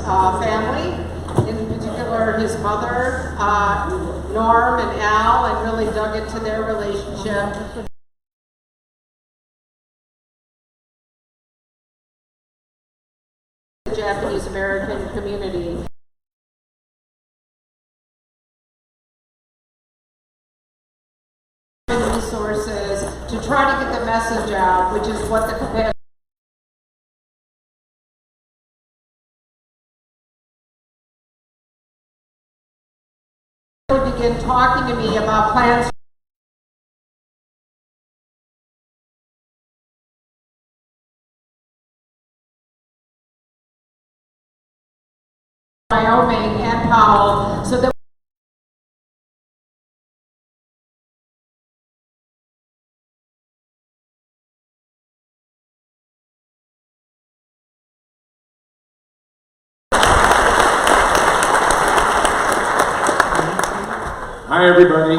family, in particular his mother, Norm and Al, and really dug into their relationship. The Japanese American community. Resources to try to get the message out, which is what the capacity. Begin talking to me about plans. Wyoming and Powell, so that Hi everybody.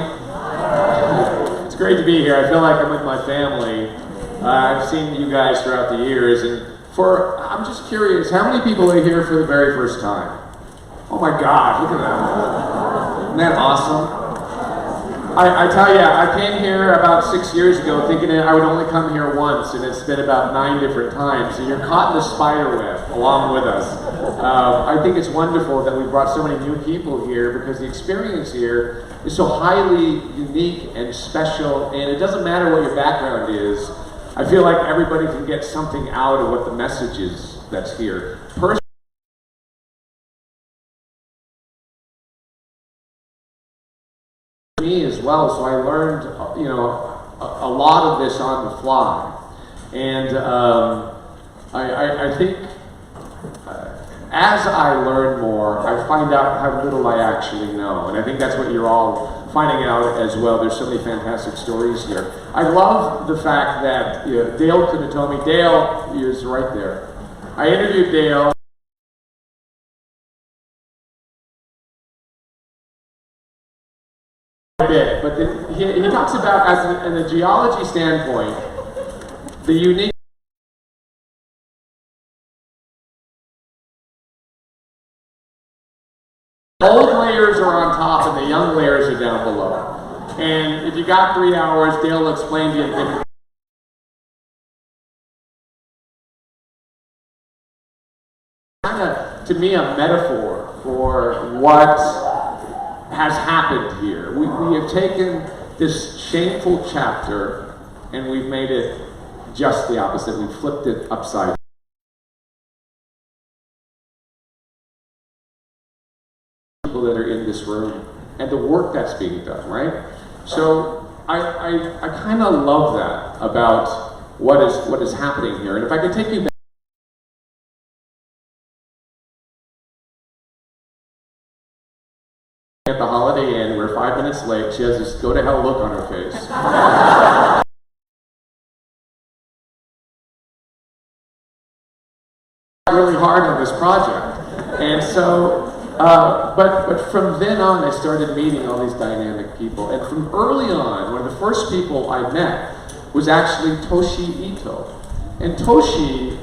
It's great to be here. I feel like I'm with my family. I've seen you guys throughout the years, and I'm just curious, how many people are here for the very first time? Oh my God, look at that. Isn't that awesome? I tell you, I came here about 6 years ago thinking that I would only come here once, and it's been about 9 different times. So you're caught in the spider web along with us. I think it's wonderful that we brought so many new people here because the experience here is so highly unique and special, and it doesn't matter what your background is. I feel like everybody can get something out of what the message is that's here. Me as well, so I learned, a lot of this on the fly, and I think as I learn more, I find out how little I actually know, and I think that's what you're all finding out as well. There's so many fantastic stories here. I love the fact that Dale could have told me. Dale is right there. I interviewed Dale. Bit, but he talks about, as in a geology standpoint, the unique. Old layers are on top and the young layers are down below. And if you got 3 hours, Dale will explain to you. Kind of, to me, a metaphor for what has happened here. We have taken this shameful chapter and we've made it just the opposite. We've flipped it upside down. People that are in this room and the work that's being done, right? So I kind of love that about what is happening here. And if I could take you back at the Holiday Inn, we're 5 minutes late, she has this go to hell look on her face. Really hard on this project. And so, but from then on I started meeting all these dynamic people. And from early on, one of the first people I met was actually Toshi Ito. And Toshi,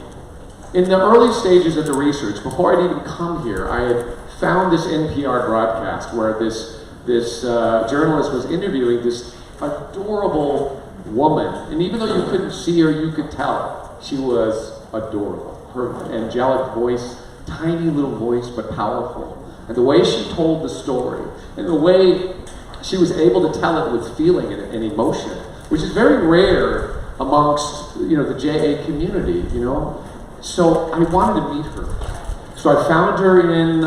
in the early stages of the research, before I'd even come here, I had found this NPR broadcast where this journalist was interviewing this adorable woman, and even though you couldn't see her, you could tell she was adorable. Her angelic voice, tiny little voice, but powerful. And the way she told the story, and the way she was able to tell it with feeling and emotion, which is very rare amongst the JA community, So I wanted to meet her. So I found her in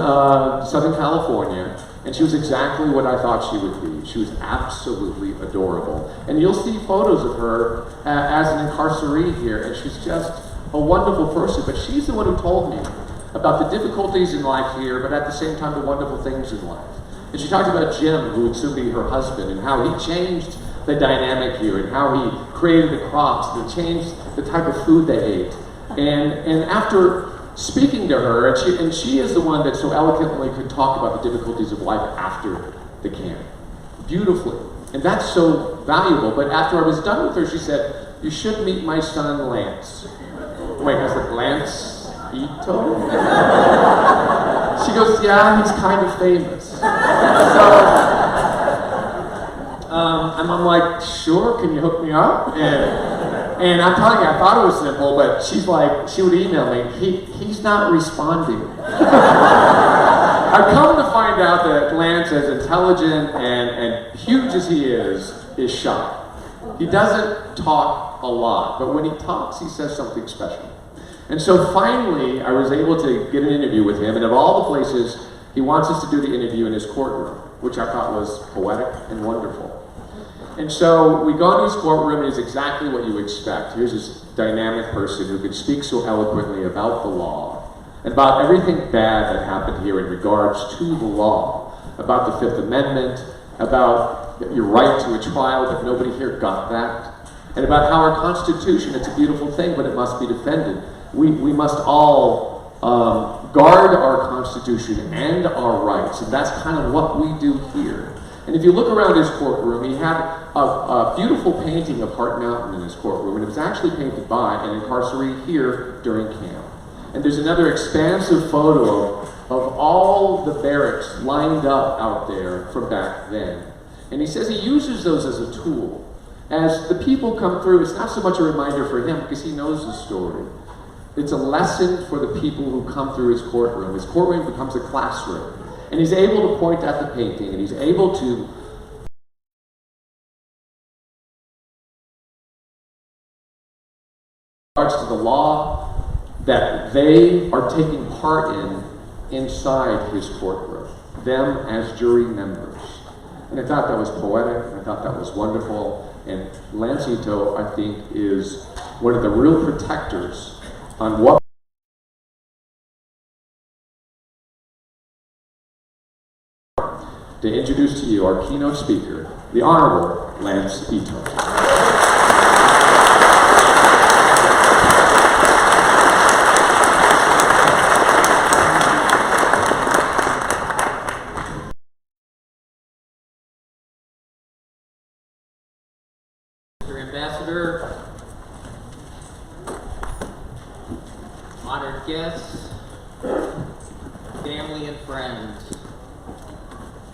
Southern California, and she was exactly what I thought she would be. She was absolutely adorable. And you'll see photos of her as an incarceree here, and she's just a wonderful person. But she's the one who told me about the difficulties in life here, but at the same time the wonderful things in life. And she talked about Jim, who would soon be her husband, and how he changed the dynamic here, and how he created the crops, and changed the type of food they ate. And after speaking to her, and she is the one that so eloquently could talk about the difficulties of life after the camp, beautifully, and that's so valuable. But after I was done with her, she said, "You should meet my son Lance." Wait, I said Lance Ito? yeah, he's kind of famous. So, and I'm like, sure, can you hook me up? And I'm telling you, I thought it was simple, but she's like, she would email me, he's not responding. I've come to find out that Lance, as intelligent and huge as he is shy. He doesn't talk a lot, but when he talks, he says something special. And so finally, I was able to get an interview with him, and of all the places, he wants us to do the interview in his courtroom, which I thought was poetic and wonderful. And so we go into his courtroom, and it's exactly what you expect. Here's this dynamic person who could speak so eloquently about the law, and about everything bad that happened here in regards to the law, about the Fifth Amendment, about your right to a trial, but nobody here got that, and about how our Constitution, it's a beautiful thing, but it must be defended. We must all guard our Constitution and our rights, and that's kind of what we do here. And if you look around his courtroom, he had a beautiful painting of Hart Mountain in his courtroom, and it was actually painted by an incarceree here during camp. And there's another expansive photo of all the barracks lined up out there from back then. And he says he uses those as a tool. As the people come through, it's not so much a reminder for him because he knows the story. It's a lesson for the people who come through his courtroom. His courtroom becomes a classroom. And he's able to point at the painting, and he's able to regards to the law that they are taking part in inside his courtroom, them as jury members. And I thought that was poetic, and I thought that was wonderful. And Lancito, I think, is one of the real protectors on what to introduce to you our keynote speaker, the Honorable Lance Ito. Ambassador, honored guests, family and friends,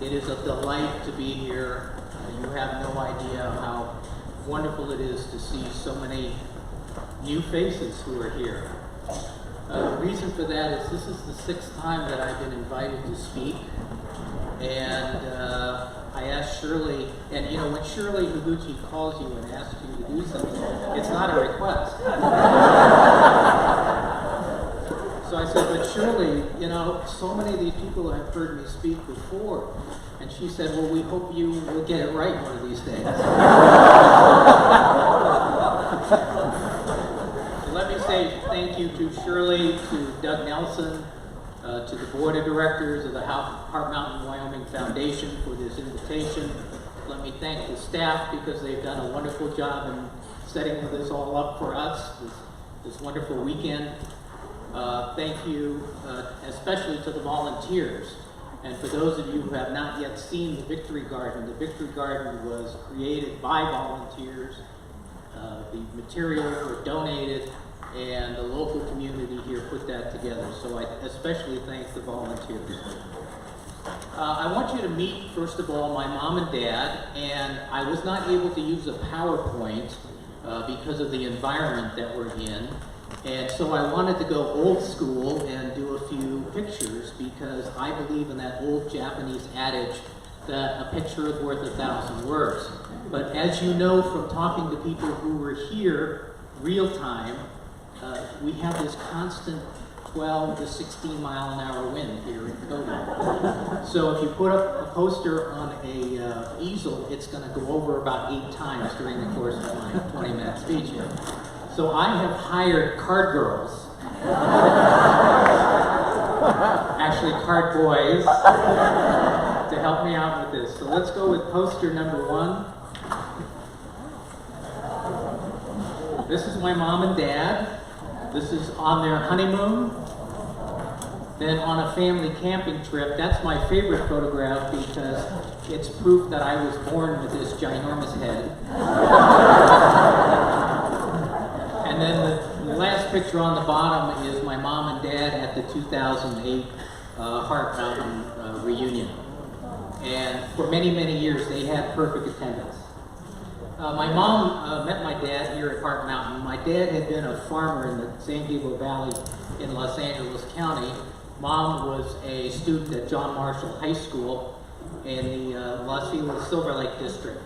it is a delight to be here. You have no idea how wonderful it is to see so many new faces who are here. The reason for that is this is the 6th time that I've been invited to speak, and I asked Shirley, and you know, when Shirley Higuchi calls you and asks you to do something, it's not a request. So I said, but Shirley, you know, so many of these people have heard me speak before. And she said, well, we hope you will get it right one of these days. Let me say thank you to Shirley, to Doug Nelson, to the board of directors of the Hart Mountain Wyoming Foundation for this invitation. Let me thank the staff because they've done a wonderful job in setting this all up for us, this wonderful weekend. Thank you especially to the volunteers. And for those of you who have not yet seen the Victory Garden was created by volunteers. The materials were donated, and the local community here put that together. So I especially thank the volunteers. I want you to meet, first of all, my mom and dad, and I was not able to use a PowerPoint because of the environment that we're in. And so I wanted to go old school and do a few pictures because I believe in that old Japanese adage that a picture is worth 1,000 words. But as you know from talking to people who were here real time, we have this constant 12 to 16 mile an hour wind here in Kyoto. So if you put up a poster on a easel, it's going to go over about 8 times during the course of my 20-minute speech here. So I have hired card girls, actually card boys, to help me out with this. So let's go with poster number 1. This is my mom and dad. This is on their honeymoon. Then on a family camping trip. That's my favorite photograph because it's proof that I was born with this ginormous head. And then the last picture on the bottom is my mom and dad at the 2008 Hart Mountain reunion. And for many, many years, they had perfect attendance. My mom met my dad here at Hart Mountain. My dad had been a farmer in the San Gabriel Valley in Los Angeles County. Mom was a student at John Marshall High School in the Los Feliz Silver Lake district.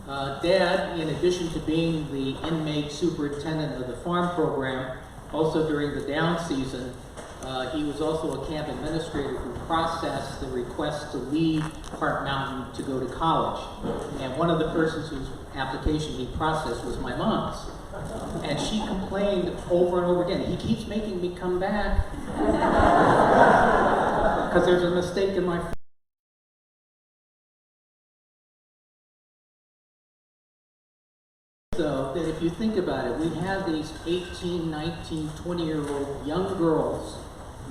Dad, in addition to being the inmate superintendent of the farm program, also during the down season, he was also a camp administrator who processed the request to leave Hart Mountain to go to college. And one of the persons whose application he processed was my mom's. And she complained over and over again, he keeps making me come back because there's a mistake in my. So that if you think about it, we have these 18, 19, 20-year-old young girls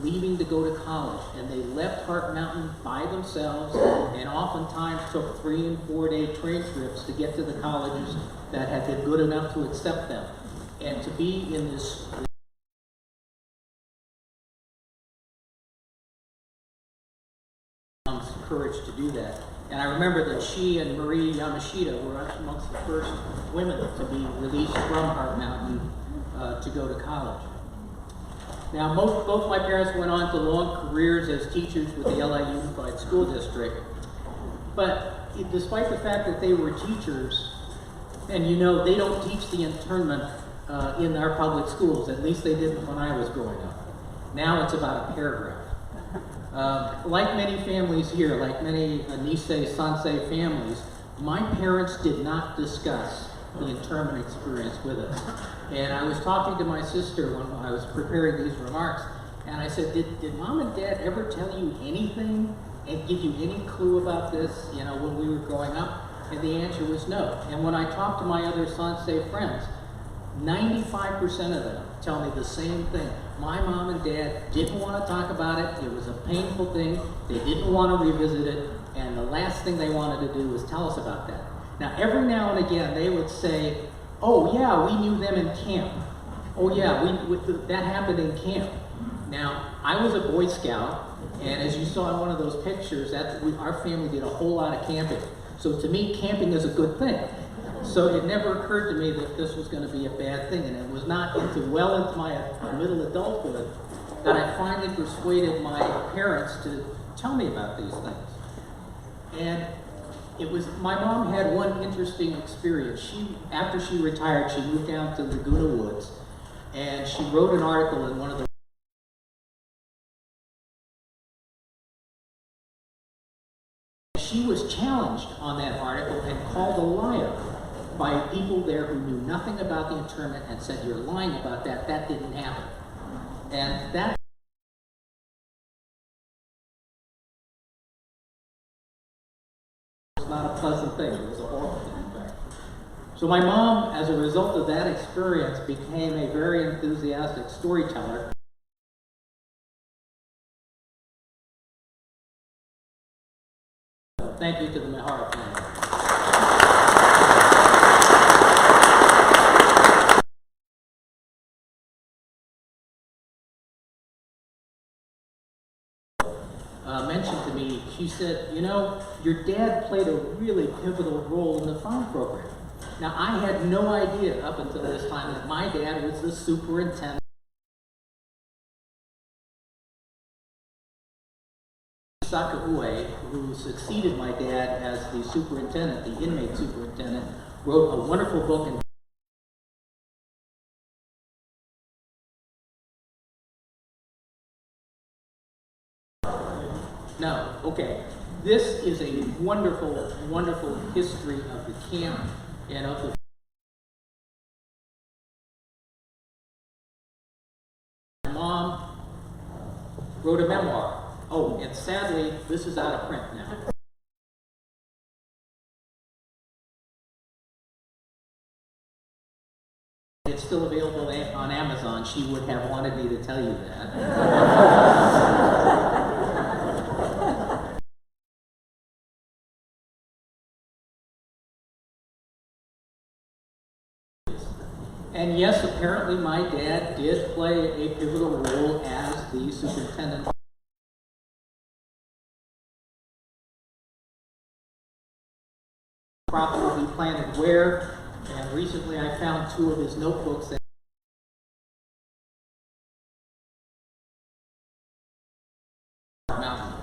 leaving to go to college, and they left Hart Mountain by themselves and oftentimes took 3- and 4-day train trips to get to the colleges that had been good enough to accept them. And to be in this courage to do that. And I remember that she and Marie Yamashita were amongst the first women to be released from Hart Mountain to go to college. Now, both my parents went on to long careers as teachers with the LA Unified School District. But despite the fact that they were teachers, and you know, they don't teach the internment in our public schools, at least they didn't when I was growing up. Now it's about a paragraph. Like many families here, like many Nisei Sansei families, my parents did not discuss the internment experience with us. And I was talking to my sister when I was preparing these remarks, and I said, did Mom and Dad ever tell you anything and give you any clue about this, you know, when we were growing up? And the answer was no. And when I talked to my other Sansei friends, 95% of them tell me the same thing. My mom and dad didn't want to talk about it. It was a painful thing. They didn't want to revisit it. And the last thing they wanted to do was tell us about that. Now, every now and again, they would say, oh, yeah, we knew them in camp. Oh, yeah, that happened in camp. Now, I was a Boy Scout, and as you saw in one of those pictures, our family did a whole lot of camping. So to me, camping is a good thing. So it never occurred to me that this was going to be a bad thing, and it was not well into my middle adulthood that I finally persuaded my parents to tell me about these things. And my mom had one interesting experience. After she retired, she moved down to Laguna Woods, and she wrote an article in one of the she was challenged on that article and called a liar by people there who knew nothing about the internment and said, you're lying about that, that didn't happen. And that was not a pleasant thing, it was a horrible thing, in fact. So my mom, as a result of that experience, became a very enthusiastic storyteller. Thank you to the Mihara family. Mentioned to me, she said, you know, your dad played a really pivotal role in the farm program. Now, I had no idea up until this time that my dad was the superintendent. Sakaue, who succeeded my dad as the superintendent, the inmate superintendent, wrote a wonderful book in No, okay. This is a wonderful, wonderful history of the camp and of the mom wrote a memoir. Oh, and sadly, this is out of print now. It's still available on Amazon. She would have wanted me to tell you that. And yes, apparently my dad did play a pivotal role as the superintendent. properly planted where, and recently I found 2 of his notebooks that mountain.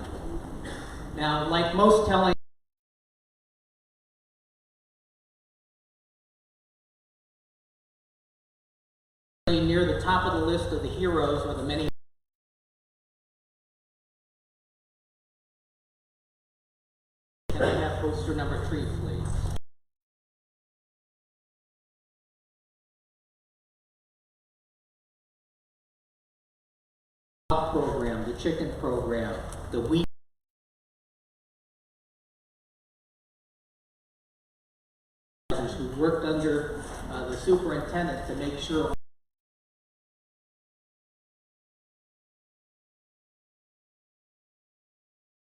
Now, like most telling, near the top of the list of the heroes are the many. Can I have poster number 3, please? Program, the chicken program, the wheat. Who worked under the superintendent to make sure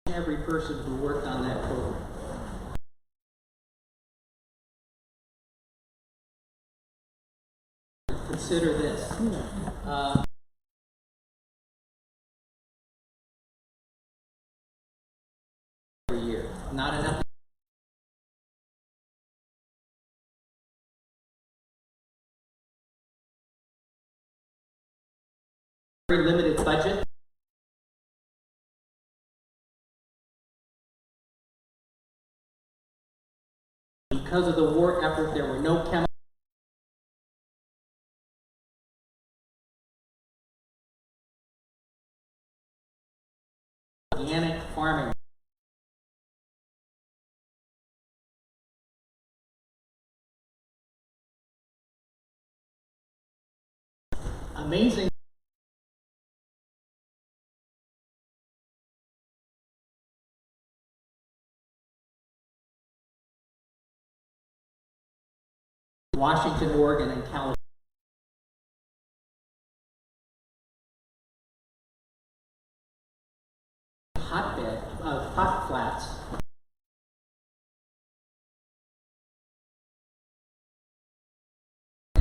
every person who worked on that program. Consider this. Every year. Not enough. Very limited budget. Because of the war effort, there were no chemicals. Organic farming. Amazing. Washington, Oregon, and California. Hotbed of hot flats.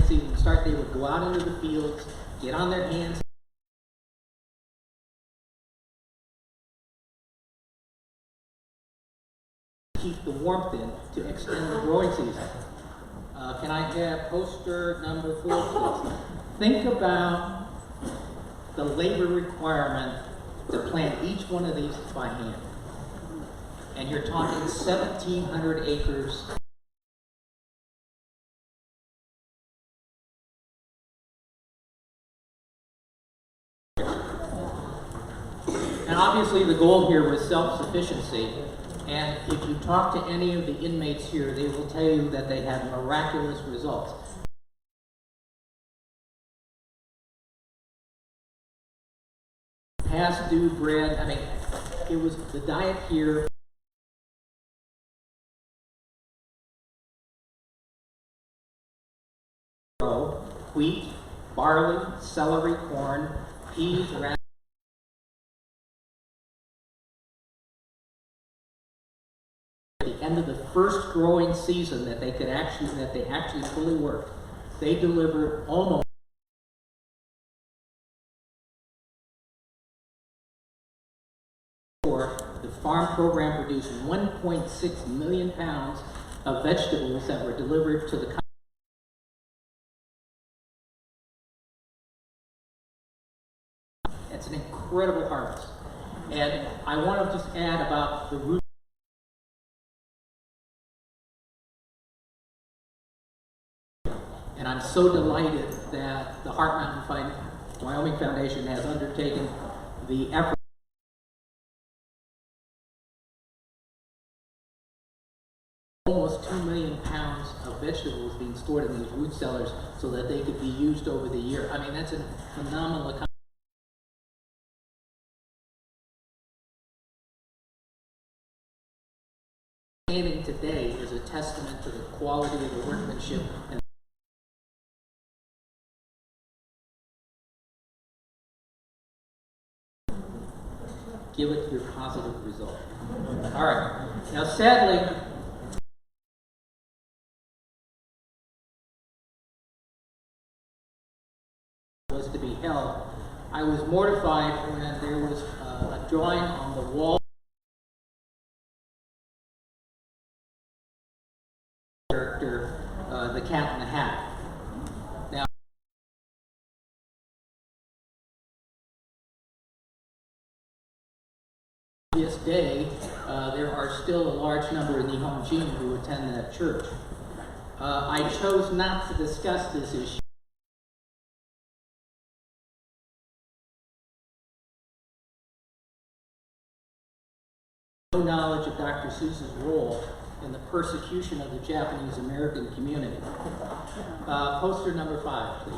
Season start, they would go out into the fields, get on their hands. Keep the warmth in to extend the growing season. Can I have poster number 4, please? Think about the labor requirement to plant each one of these by hand. And you're talking 1,700 acres. And obviously the goal here was self-sufficiency. And if you talk to any of the inmates here, they will tell you that they had miraculous results. Past due bread, I mean, it was the diet here. Wheat, barley, celery, corn, peas, radishes. At the end of the first growing season that they actually fully worked, they delivered almost the farm program produced 1.6 million pounds of vegetables that were delivered to the country. It's an incredible harvest. And I want to just add about the root. And I'm so delighted that the Heart Mountain Wyoming Foundation has undertaken the effort. Almost 2 million pounds of vegetables being stored in these root cellars so that they could be used over the year. I mean, that's a phenomenal accomplishment. Standing today is a testament to the quality of the workmanship and give it your positive result. All right. Now, sadly, was to be held. I was mortified when there was a drawing on the wall this day, there are still a large number of Nihonjin who attend that church. I chose not to discuss this issue. No knowledge of Dr. Seuss's role in the persecution of the Japanese American community. Poster number 5, please.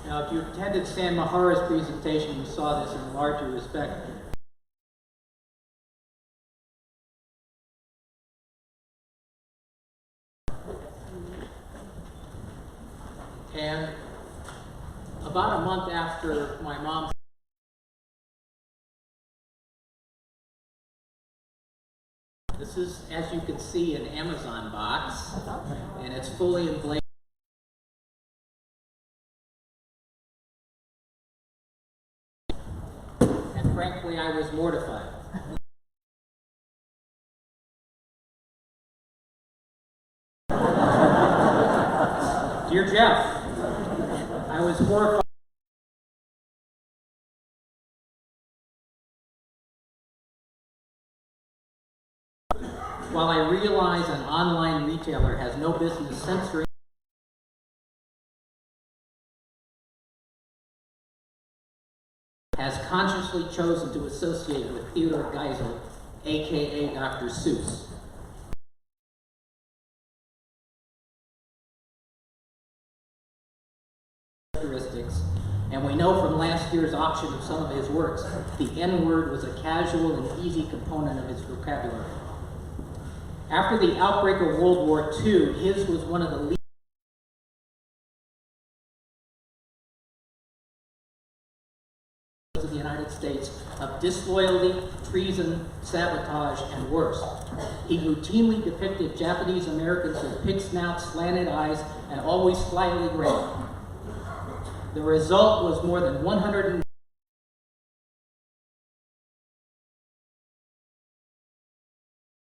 Now, if you attended Stan Mahara's presentation, you saw this in larger respect. And about a month after my mom, this is, as you can see, an Amazon box, and it's fully emblazoned. And frankly, I was mortified. Dear Jeff, I was horrified. While I realize an online retailer has no business censoring, has consciously chosen to associate with Theodore Geisel, aka Dr. Seuss. Characteristics, and we know from last year's auction of some of his works, the N-word was a casual and easy component of his vocabulary. After the outbreak of World War II, his was one of the least of the United States of disloyalty, treason, sabotage, and worse. He routinely depicted Japanese Americans with pig snouts, slanted eyes, and always slightly gray. The result was more than 100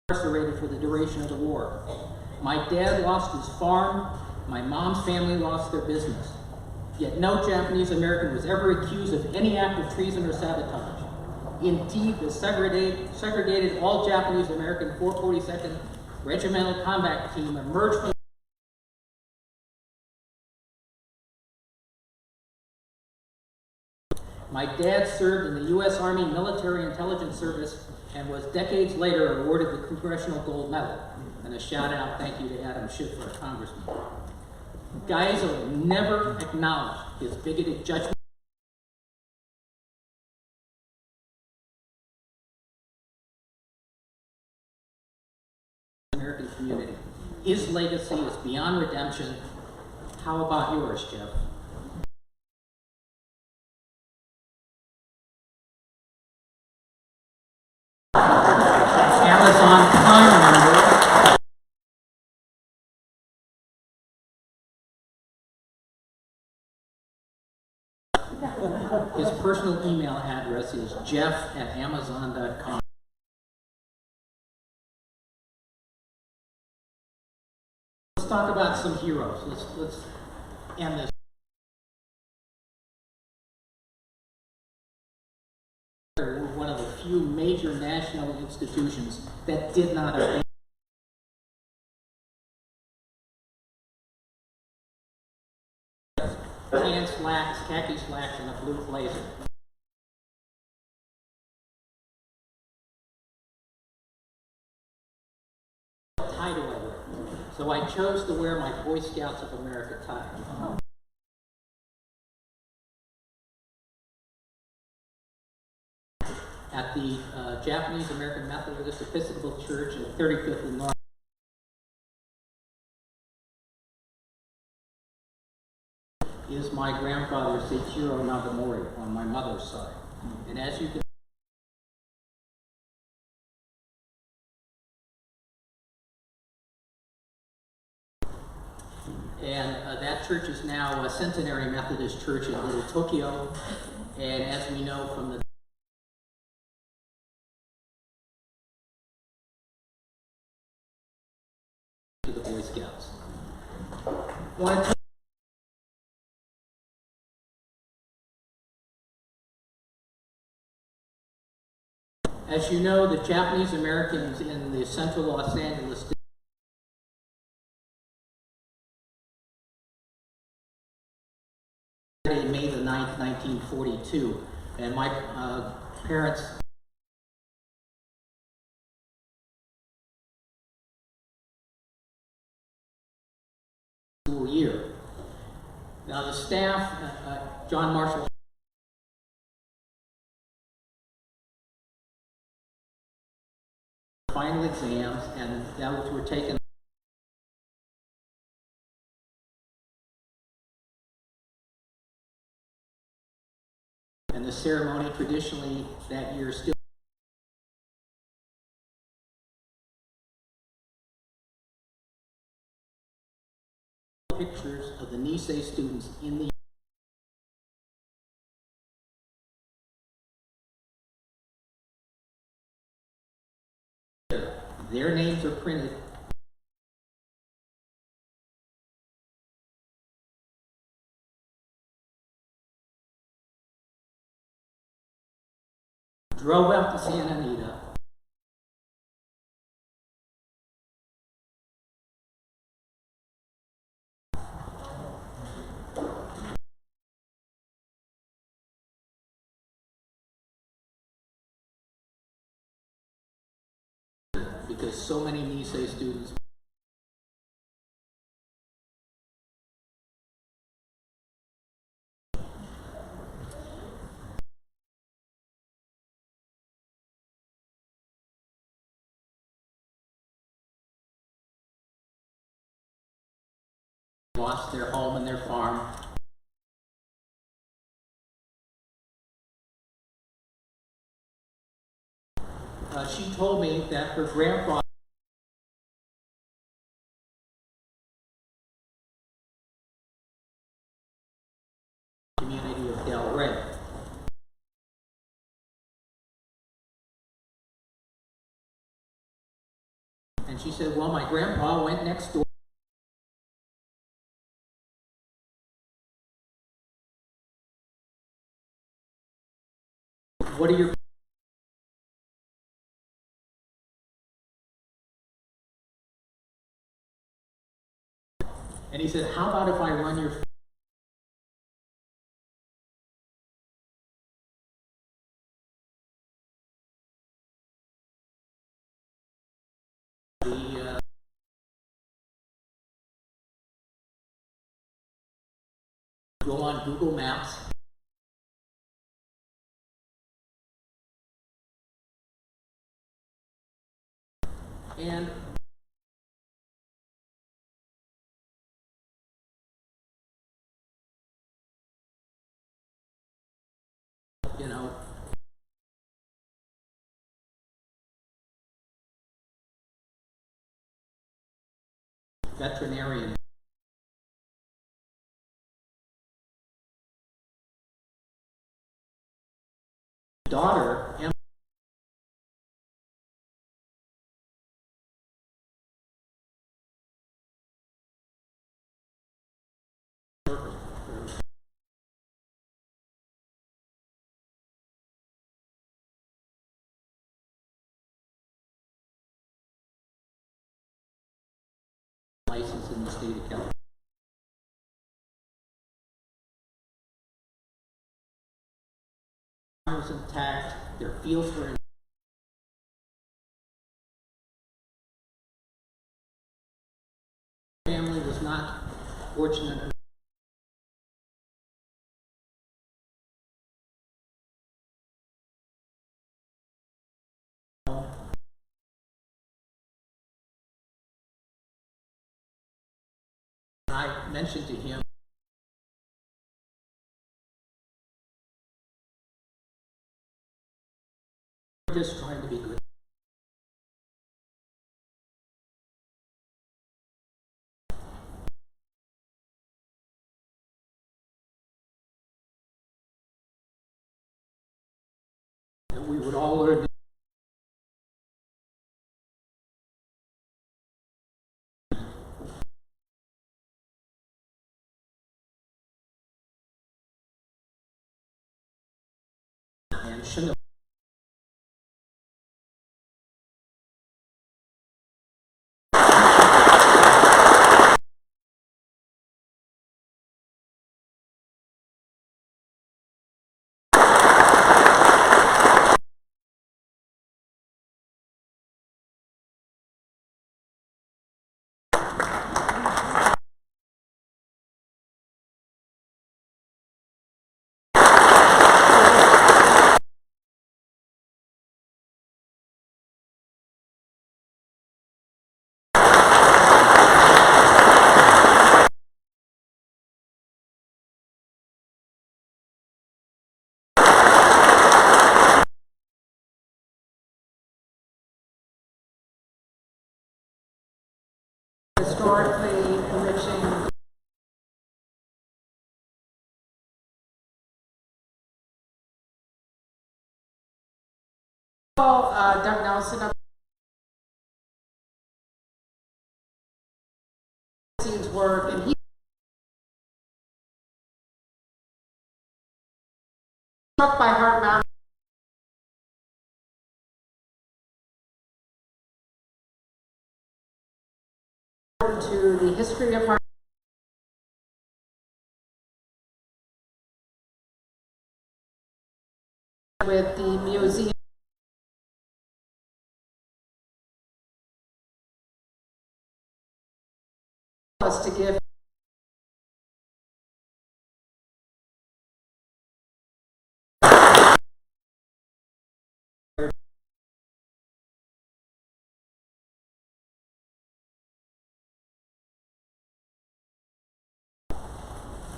incarcerated for the duration of the war. My dad lost his farm, my mom's family lost their business. Yet no Japanese American was ever accused of any act of treason or sabotage. Indeed, the segregated all Japanese American 442nd Regimental Combat Team emerged from My dad served in the U.S. Army Military Intelligence Service and was decades later awarded the Congressional Gold Medal. And a shout out thank you to Adam Schiff, our congressman. Geisel never acknowledged his bigoted judgment of the American community. His legacy is beyond redemption. How about yours, Jeff? Amazon Prime member. His personal email address is jeff@amazon.com. Let's talk about some heroes. Let's end this. One of the few major national institutions that did not obey tan slacks, khaki slacks, and a blue blazer. What tie do I wear? So I chose to wear my Boy Scouts of America tie. At the Japanese American Methodist Episcopal Church at 35th and North. Is my grandfather Seichiro Nagamori on my mother's side. And as you can that church is now a Centenary Methodist Church in Little Tokyo. And as we know from the Boy Scouts. Want to As you know, the Japanese Americans in the central Los Angeles May the 9th, 1942, and my parents school year. Now the staff, John Marshall, final exams, and those were taken. And the ceremony traditionally that year still pictures of the Nisei students in the their names are printed. Drove out to Santa Anita. Because so many Nisei students lost their home and their farm. She told me that her grandfather community of Del Rey. And she said, well, my grandpa went next door. What are your And he said, how about if I run your go on Google Maps and you know, veterinarian. Daughter, Emma, license in the state of California. Was intact, their fields were in family was not fortunate. I mentioned to him just trying to be good. And we would all learn and shouldn't have historically enriching Doug Nelson scenes work, and he struck by Heart Mountain to the history of Heart with the museum was to give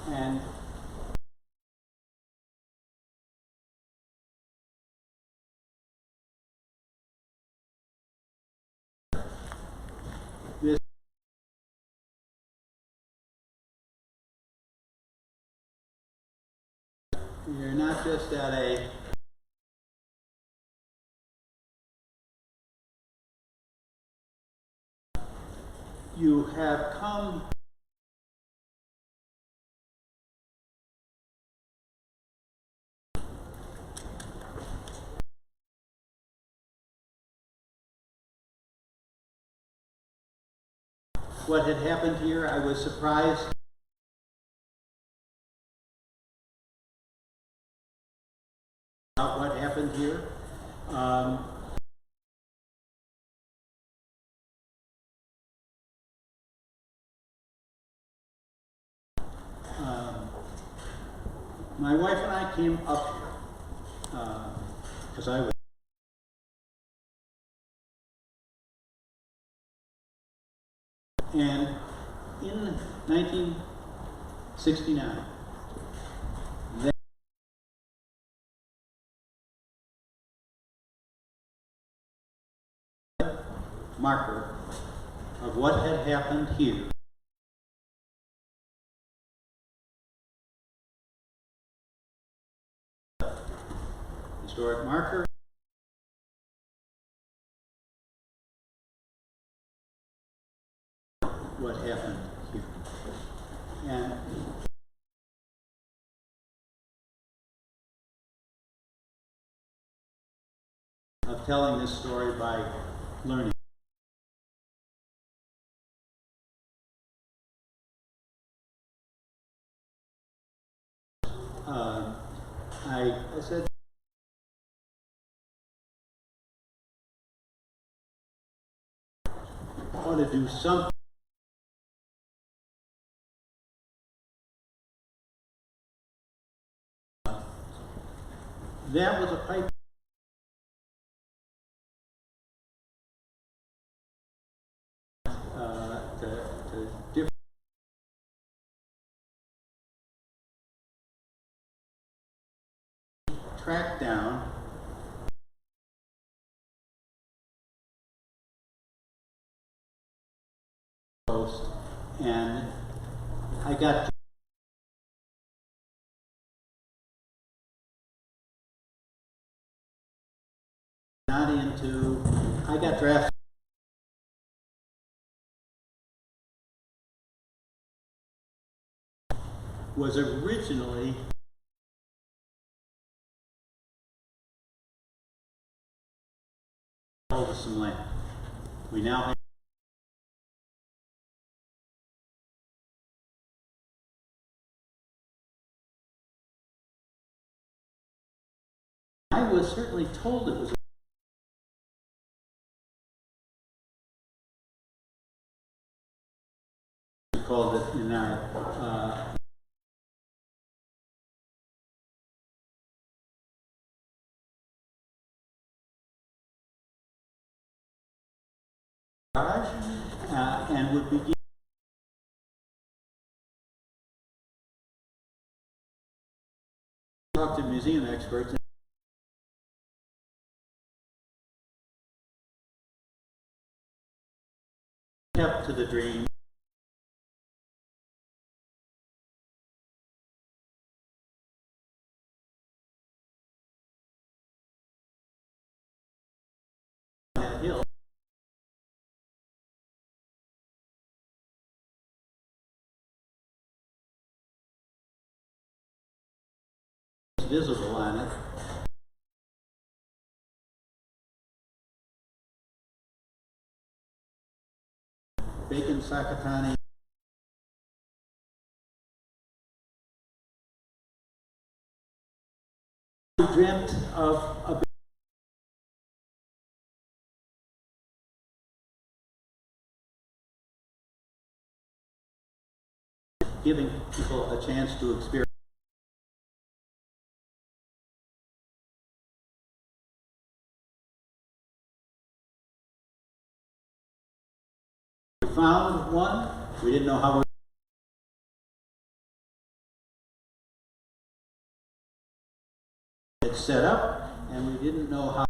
And this you're not just at a you have come what had happened here. I was surprised about what happened here. My wife and I came up here because I was and in 1969 that marker of what had happened here historic marker what happened here. And of telling this story by learning. I said I ought to do something. That was a pipe to different track down post, and I got not into I got drafted was originally over some land. We now have I was certainly told it was called it in our garage, and would begin to talk to museum experts. Kept to the dream. visible on it. Bacon Sakatani. We dreamt of a giving people a chance to experience. We found one. We didn't know how it's set up, and we didn't know how.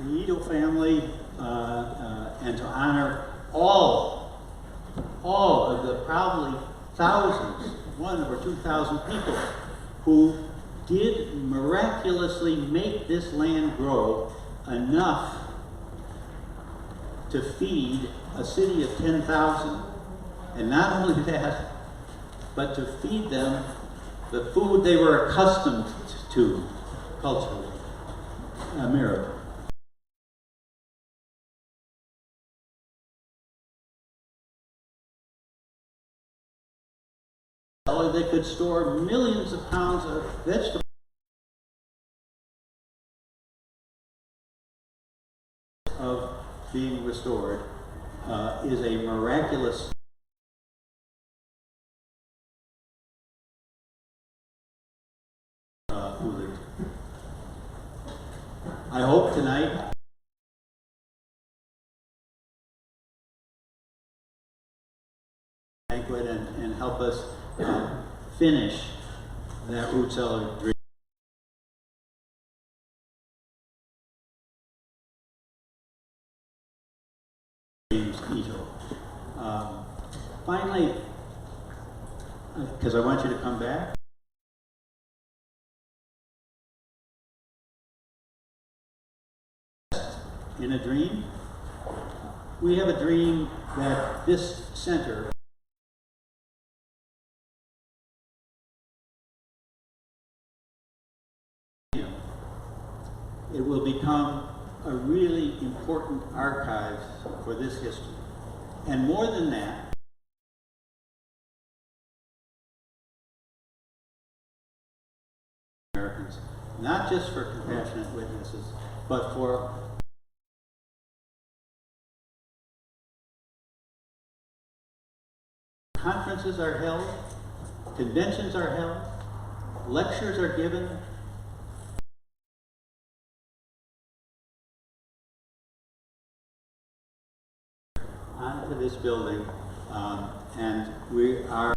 The Ito family, and to honor all of the probably thousands, 1,000 or 2,000 people who did miraculously make this land grow enough to feed a city of 10,000. And not only that, but to feed them the food they were accustomed to culturally. A miracle. They could store millions of pounds of vegetables of being restored is a miraculous food. I hope tonight banquet and help us finish that root cellar dream. Finally, because I want you to come back. In a dream, we have a dream that this center it will become a really important archive for this history. And more than that, Americans, not just for compassionate witnesses, but for conferences are held, conventions are held, lectures are given. Onto this building, and we are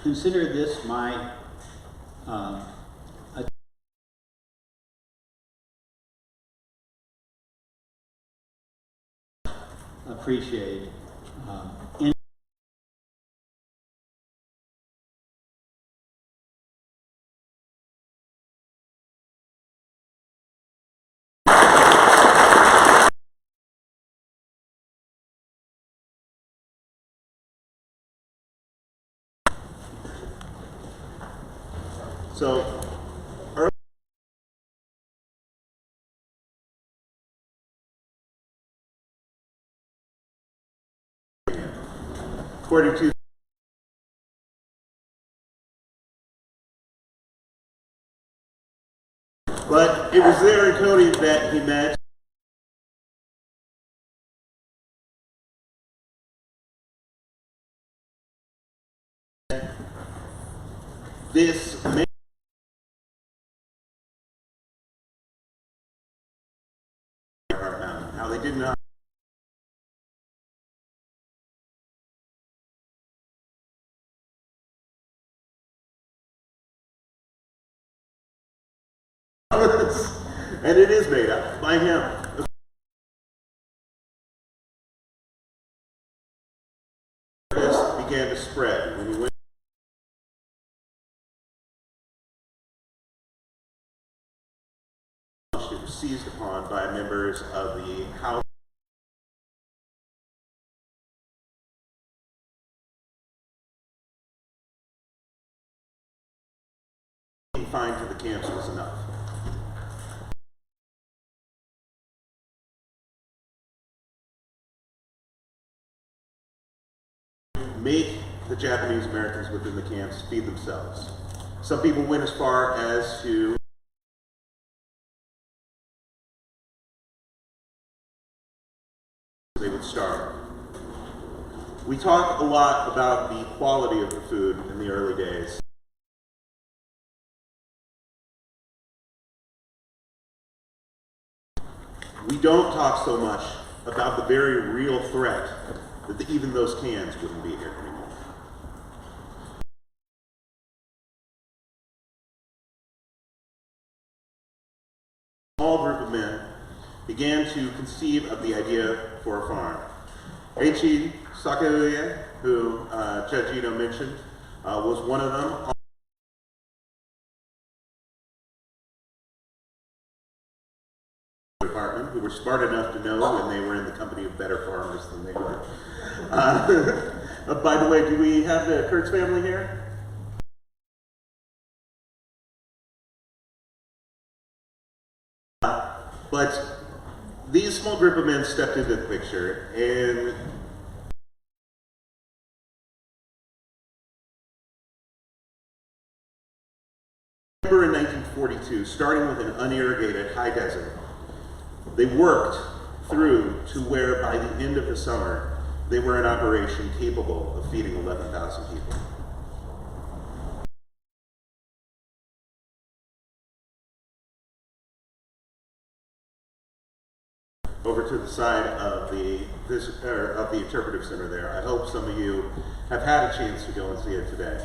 consider this my appreciate in So, according to but it was there in Cody that he met this man. How they did not. And it is made up by him. This began to spread when he went. seized upon by members of the House confined to the camps was enough. Make the Japanese Americans within the camps feed themselves. Some people went as far as to they would starve. We talk a lot about the quality of the food in the early days. We don't talk so much about the very real threat that even those cans wouldn't be here anymore. A small group of men began to conceive of the idea for a farm. Eiichi Sakauye, who Judge Ito mentioned, was one of them. Department, who were smart enough to know when they were in the company of better farmers than they were. By the way, do we have the Kurtz family here? But these small group of men stepped into the picture, and remember in 1942, starting with an unirrigated high desert, they worked through to where by the end of the summer, they were in operation capable of feeding 11,000 people. Over to the side of the interpretive center there. I hope some of you have had a chance to go and see it today.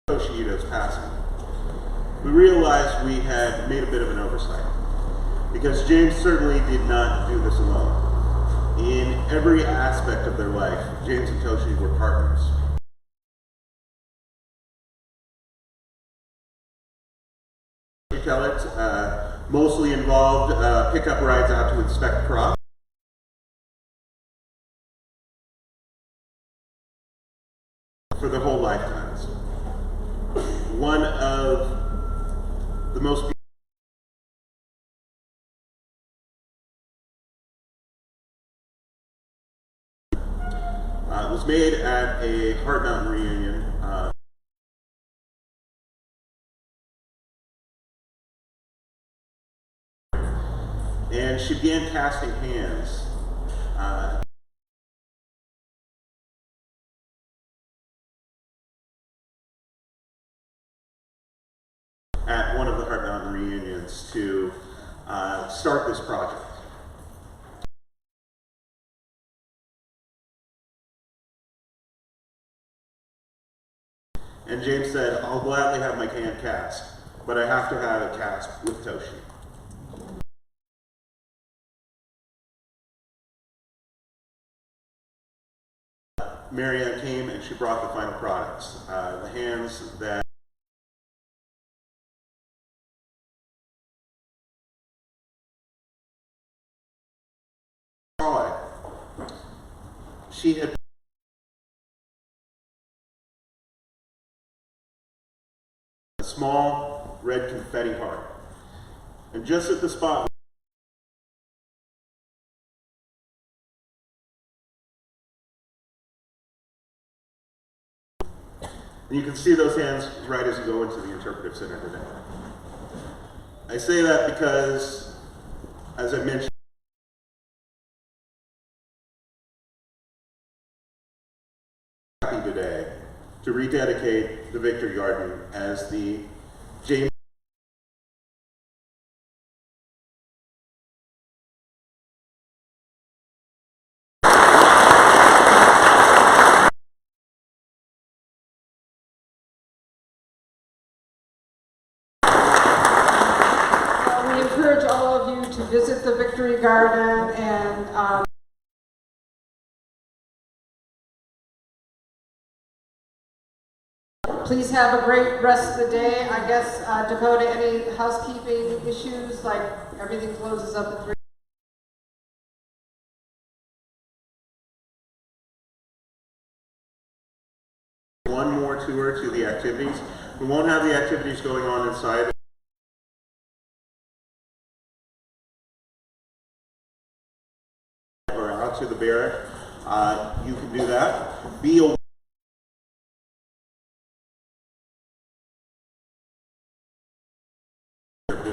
Ito's passing, we realized we had made a bit of an oversight, because James certainly did not do this alone. In every aspect of their life, James and Toshi were partners. Tell it, mostly involved pickup rides out to inspect crops. For their whole lifetimes. One of the most was made at a Heart Mountain reunion. And she began casting hands. At one of the Heart Mountain reunions to start this project. And James said, I'll gladly have my can cast, but I have to have it cast with Toshi. Marianne came and she brought the final products. The hands that she had a small red confetti heart. And just at the spot and you can see those hands right as you go into the interpretive center today. I say that because, as I mentioned, happy today to rededicate the Victory Garden as the James encourage all of you to visit the Victory Garden and Please have a great rest of the day. I guess, Dakota, any housekeeping issues, like everything closes up at 3? One more tour to the activities. We won't have the activities going on inside. Or out to the barrack. You can do that. Be aware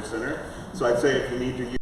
Center. So I'd say if you need to use